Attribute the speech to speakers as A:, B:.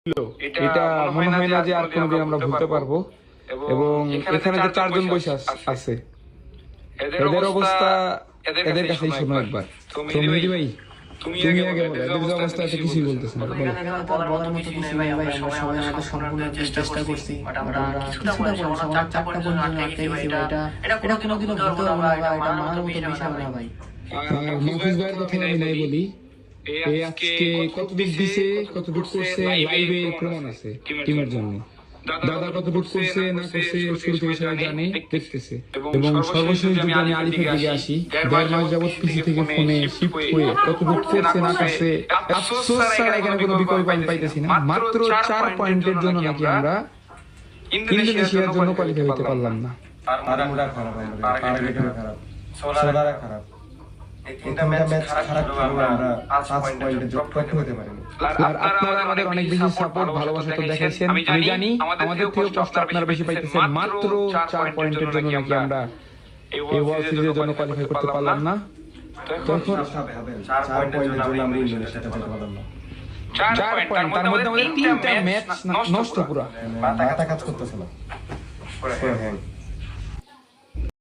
A: এটা মনে হয় না যে আর কোনোদিন আমরা ভুলতে পারবো। এবং এখানে যে চারজন বসে আছে এদের অবস্থা এদের কাছেই শোনো একবার। তো মেহেদী ভাই তুমি আগে বলো, এদের যে অবস্থা এত কিছুই বলতেছে না, বলো।
B: বলার মতো কিছু নেই ভাই, আমরা সবাই আমাদের সম্পূর্ণ চেষ্টা করছি, বাট আমরা কিছুটা পরিশ্রম, আমরা 4টা পর্যন্ত আটকে গেছি ভাই। এটা কোনোদিনও ভুলতে পারবো না ভাই, এটা মানার মতো বিষয় না ভাই।
A: মাহফুজ ভাইয়ের কথা আমি নাই বলি, এই আজকে কতটুক দিছে কতটুক করছে লাইভে প্রমাণ আছে টিমের জন্য। দাদা কতটুক করছে না করছে শুরু থেকে সবাই জানে, দেখতেছে। এবং সর্বশেষ যদি আমি আলিফের দিকে আসি, 1.5 মাস যাবত পিসি থেকে ফোনে শিফট হয়ে কতটুক করছে না করছে, আফসোস ছাড়া এখানে কোনো বিকল্প আমি পাইতেছি না। মাত্র 4 পয়েন্টের জন্য নাকি আমরা ইন্দোনেশিয়ার জন্য কোয়ালিফাই হতে পারলাম না।
C: তারমুডা খারাপ, টার্গেটও খারাপ, সোলারা খারাপ। এই তিনটা ম্যাচ খারাপ খেললে আমরা 5 পয়েন্টে যোগ করতে হতে পারিনি।
A: আর আপনারা আমাদের অনেক বেশি সাপোর্ট ভালোবাসা তো দেখাইছেন। আমি জানি আমাদের থেকেও কষ্ট আপনারা বেশি পাইতেছেন। মাত্র 4 পয়েন্টের জন্য নাকি আমরা এই ওয়ার্ল্ড সিরিজের জন্য কোয়ালিফাই করতে পারলাম না। তখন
C: 4 পয়েন্টের জন্য আমরা ইন্দোনেশিয়াতে যেতে পারলাম না।
A: 4 পয়েন্ট, তার মধ্যে আমাদের 3টা ম্যাচ নষ্ট পুরো।
C: মাথা কাজ করতেছে না।